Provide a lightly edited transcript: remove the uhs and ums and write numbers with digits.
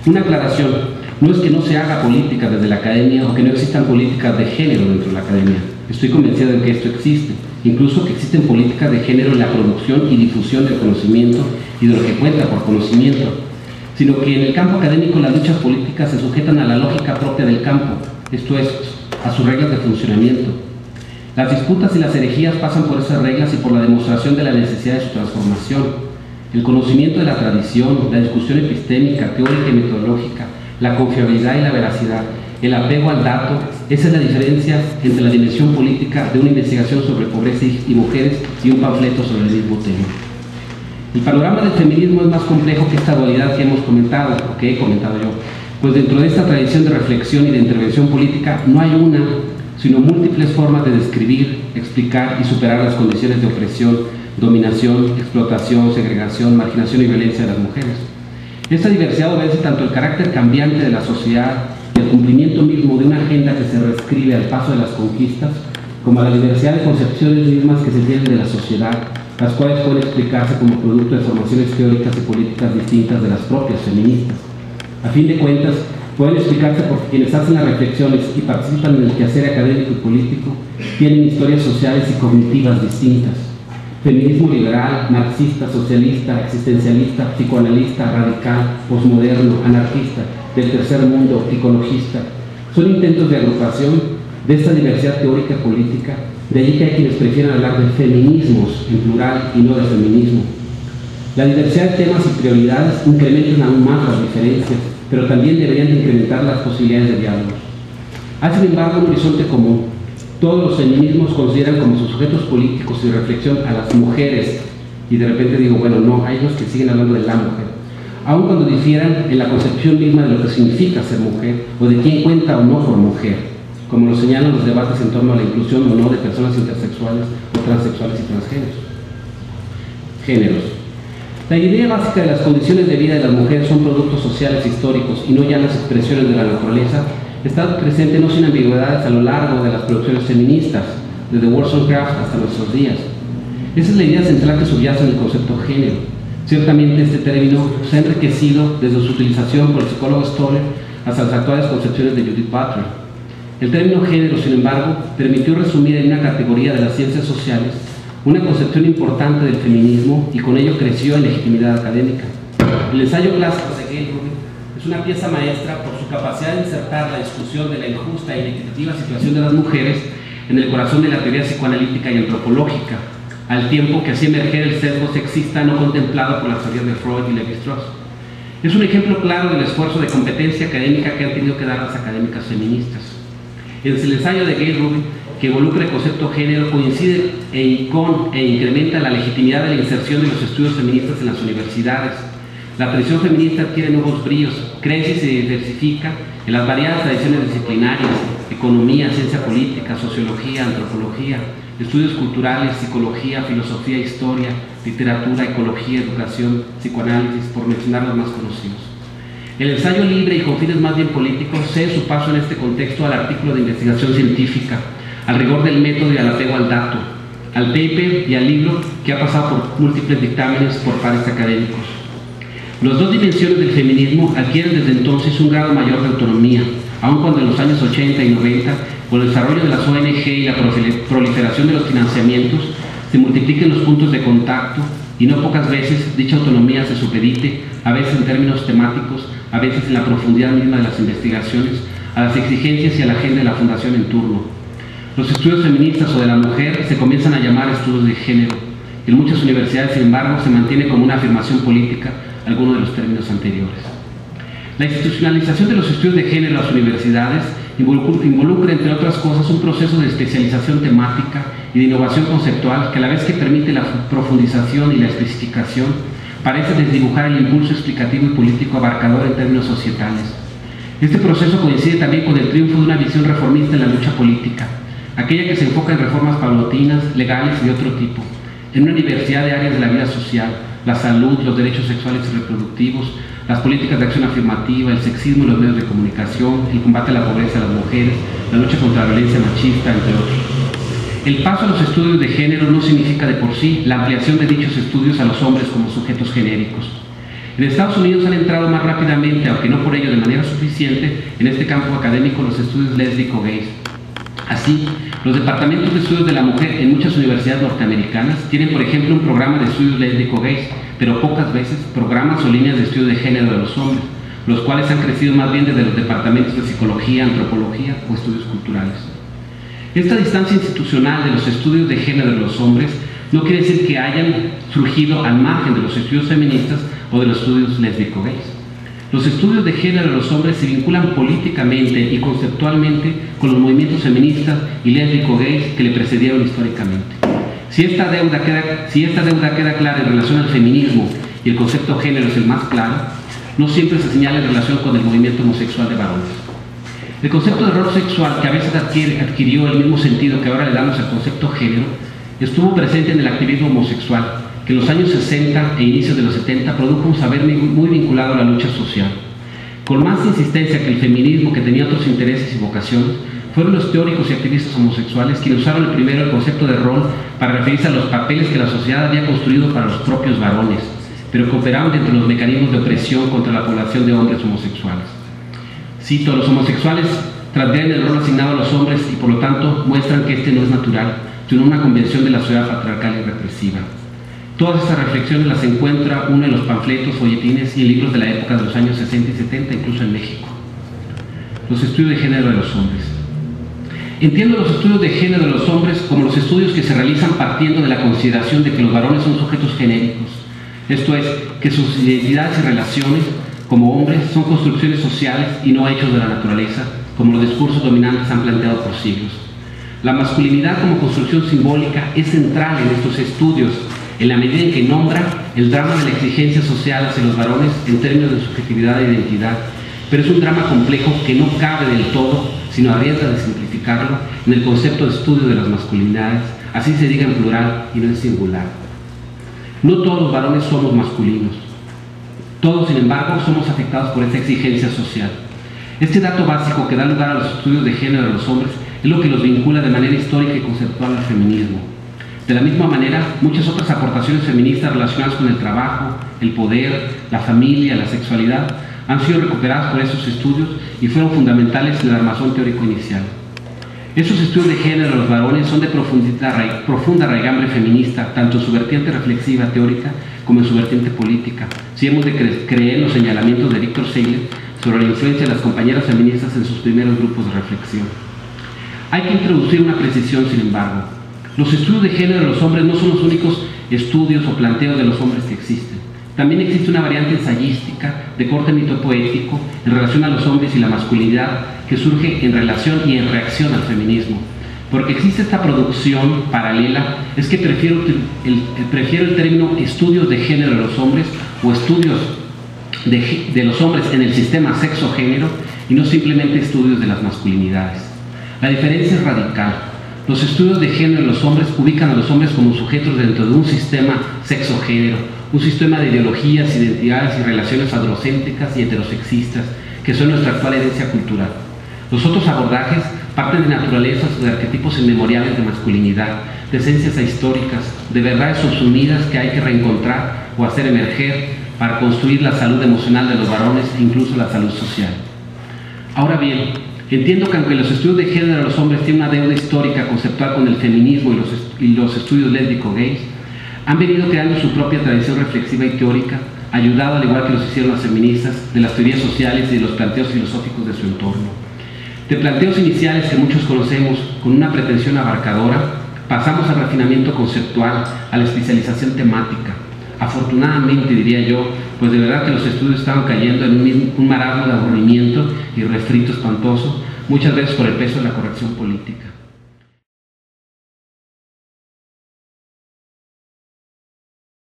Una aclaración: no es que no se haga política desde la academia o que no existan políticas de género dentro de la academia. Estoy convencido de que esto existe, incluso que existen políticas de género en la producción y difusión del conocimiento y de lo que cuenta por conocimiento, sino que en el campo académico las luchas políticas se sujetan a la lógica propia del campo, esto es, a sus reglas de funcionamiento. Las disputas y las herejías pasan por esas reglas y por la demostración de la necesidad de su transformación. El conocimiento de la tradición, la discusión epistémica, teórica y metodológica, la confiabilidad y la veracidad, el apego al dato, esa es la diferencia entre la dimensión política de una investigación sobre pobreza y mujeres y un panfleto sobre el mismo tema. El panorama del feminismo es más complejo que esta dualidad que hemos comentado, o que he comentado yo, pues dentro de esta tradición de reflexión y de intervención política no hay una, sino múltiples formas de describir, explicar y superar las condiciones de opresión, dominación, explotación, segregación, marginación y violencia de las mujeres. Esta diversidad obedece tanto el carácter cambiante de la sociedad y el cumplimiento mismo de una agenda que se reescribe al paso de las conquistas, como a la diversidad de concepciones mismas que se tienen de la sociedad, las cuales pueden explicarse como producto de formaciones teóricas y políticas distintas de las propias feministas. A fin de cuentas, pueden explicarse porque quienes hacen las reflexiones y participan en el quehacer académico y político tienen historias sociales y cognitivas distintas. Feminismo liberal, marxista, socialista, existencialista, psicoanalista, radical, posmoderno, anarquista, del tercer mundo, ecologista, son intentos de agrupación de esta diversidad teórica y política, de allí que hay quienes prefieren hablar de feminismos en plural y no de feminismo. La diversidad de temas y prioridades incrementan aún más las diferencias, pero también deberían de incrementar las posibilidades de diálogo. Hay, sin embargo, un horizonte común. Todos los feminismos consideran como sus sujetos políticos y reflexión a las mujeres, y de repente digo, bueno, no, hay los que siguen hablando de la mujer, aun cuando difieran en la concepción misma de lo que significa ser mujer, o de quién cuenta o no por mujer, como lo señalan los debates en torno a la inclusión o no de personas intersexuales o transexuales y transgéneros. La idea básica de las condiciones de vida de las mujeres son productos sociales históricos y no ya las expresiones de la naturaleza, está presente no sin ambigüedades a lo largo de las producciones feministas, desde Wollstonecraft hasta nuestros días. Esa es la idea central que subyace en el concepto género. Ciertamente este término se ha enriquecido desde su utilización por el psicólogo Stoller hasta las actuales concepciones de Judith Butler. El término género, sin embargo, permitió resumir en una categoría de las ciencias sociales una concepción importante del feminismo y con ello creció en legitimidad académica. El ensayo clásico de Gayle Rubin es una pieza maestra por su capacidad de insertar la discusión de la injusta e inequitativa situación de las mujeres en el corazón de la teoría psicoanalítica y antropológica, al tiempo que hacía emerger el sesgo sexista no contemplado por las teorías de Freud y Lévi-Strauss. Es un ejemplo claro del esfuerzo de competencia académica que han tenido que dar las académicas feministas. El ensayo de Gayle Rubin, que involucra el concepto género, coincide con e incrementa la legitimidad de la inserción de los estudios feministas en las universidades. La tradición feminista adquiere nuevos bríos, crece y se diversifica en las variadas tradiciones disciplinarias: economía, ciencia política, sociología, antropología, estudios culturales, psicología, filosofía, historia, literatura, ecología, educación, psicoanálisis, por mencionar los más conocidos. El ensayo libre y con fines más bien políticos cede su paso en este contexto al artículo de investigación científica, al rigor del método y al apego al dato, al paper y al libro que ha pasado por múltiples dictámenes por pares académicos. Las dos dimensiones del feminismo adquieren desde entonces un grado mayor de autonomía, aun cuando en los años 80 y 90, con el desarrollo de las ONG y la proliferación de los financiamientos, se multipliquen los puntos de contacto y no pocas veces dicha autonomía se supedite, a veces en términos temáticos, a veces en la profundidad misma de las investigaciones, a las exigencias y a la agenda de la fundación en turno. Los estudios feministas o de la mujer se comienzan a llamar estudios de género. En muchas universidades, sin embargo, se mantiene como una afirmación política alguno de los términos anteriores. La institucionalización de los estudios de género en las universidades involucra, entre otras cosas, un proceso de especialización temática y de innovación conceptual que, a la vez que permite la profundización y la especificación, parece desdibujar el impulso explicativo y político abarcador en términos societales. Este proceso coincide también con el triunfo de una visión reformista en la lucha política, aquella que se enfoca en reformas paulatinas, legales y de otro tipo, en una diversidad de áreas de la vida social: la salud, los derechos sexuales y reproductivos, las políticas de acción afirmativa, el sexismo en los medios de comunicación, el combate a la pobreza de las mujeres, la lucha contra la violencia machista, entre otros. El paso a los estudios de género no significa de por sí la ampliación de dichos estudios a los hombres como sujetos genéricos. En Estados Unidos han entrado más rápidamente, aunque no por ello de manera suficiente, en este campo académico los estudios lésbico-gays. Así, los departamentos de estudios de la mujer en muchas universidades norteamericanas tienen, por ejemplo, un programa de estudios lésbico-gays, pero pocas veces programas o líneas de estudio de género de los hombres, los cuales han crecido más bien desde los departamentos de psicología, antropología o estudios culturales. Esta distancia institucional de los estudios de género de los hombres no quiere decir que hayan surgido al margen de los estudios feministas o de los estudios lésbico-gays. Los estudios de género de los hombres se vinculan políticamente y conceptualmente con los movimientos feministas y lésbico-gays que le precedieron históricamente. Si esta deuda queda clara en relación al feminismo y el concepto género es el más claro, no siempre se señala en relación con el movimiento homosexual de varones. El concepto de rol sexual, que a veces adquirió el mismo sentido que ahora le damos al concepto género, estuvo presente en el activismo homosexual, que en los años 60 e inicios de los 70 produjo un saber muy vinculado a la lucha social. Con más insistencia que el feminismo, que tenía otros intereses y vocaciones, fueron los teóricos y activistas homosexuales quienes usaron primero el concepto de rol para referirse a los papeles que la sociedad había construido para los propios varones, pero que operaban dentro de los mecanismos de opresión contra la población de hombres homosexuales. Cito: los homosexuales transgreden el rol asignado a los hombres y por lo tanto muestran que este no es natural, sino una convención de la sociedad patriarcal y represiva. Todas estas reflexiones las encuentra uno en los panfletos, folletines y libros de la época de los años 60 y 70, incluso en México. Los estudios de género de los hombres. Entiendo los estudios de género de los hombres como los estudios que se realizan partiendo de la consideración de que los varones son sujetos genéricos, esto es, que sus identidades y relaciones como hombres son construcciones sociales y no hechos de la naturaleza, como los discursos dominantes han planteado por siglos. La masculinidad como construcción simbólica es central en estos estudios, en la medida en que nombra el drama de la exigencia social hacia los varones en términos de subjetividad e identidad, pero es un drama complejo que no cabe del todo, sino arriesga de simplificarlo en el concepto de estudio de las masculinidades, así se diga en plural y no en singular. No todos los varones somos masculinos. Todos, sin embargo, somos afectados por esta exigencia social. Este dato básico que da lugar a los estudios de género de los hombres es lo que los vincula de manera histórica y conceptual al feminismo. De la misma manera, muchas otras aportaciones feministas relacionadas con el trabajo, el poder, la familia, la sexualidad, han sido recuperadas por estos estudios y fueron fundamentales en el armazón teórico inicial. Estos estudios de género de los varones son de profunda raigambre feminista, tanto en su vertiente reflexiva teórica como en su vertiente política, si hemos de creer en los señalamientos de Víctor Seidler sobre la influencia de las compañeras feministas en sus primeros grupos de reflexión. Hay que introducir una precisión, sin embargo. Los estudios de género de los hombres no son los únicos estudios o planteos de los hombres que existen. También existe una variante ensayística de corte mitopoético en relación a los hombres y la masculinidad que surge en relación y en reacción al feminismo. Porque existe esta producción paralela, es que prefiero el término estudios de género de los hombres o estudios de los hombres en el sistema sexo-género y no simplemente estudios de las masculinidades. La diferencia es radical. Los estudios de género de los hombres ubican a los hombres como sujetos dentro de un sistema sexo-género, un sistema de ideologías, identidades y relaciones androcéntricas y heterosexistas, que son nuestra actual herencia cultural. Los otros abordajes parten de naturalezas o de arquetipos inmemoriales de masculinidad, de esencias ahistóricas, de verdades subsumidas que hay que reencontrar o hacer emerger para construir la salud emocional de los varones e incluso la salud social. Ahora bien, entiendo que aunque los estudios de género de los hombres tienen una deuda histórica conceptual con el feminismo y los estudios lésbico-gays, han venido creando su propia tradición reflexiva y teórica, ayudado, al igual que los hicieron las feministas, de las teorías sociales y de los planteos filosóficos de su entorno. De planteos iniciales que muchos conocemos con una pretensión abarcadora, pasamos al refinamiento conceptual, a la especialización temática. Afortunadamente, diría yo, pues de verdad que los estudios estaban cayendo en un marasmo de aburrimiento y refrito espantoso, muchas veces por el peso de la corrección política.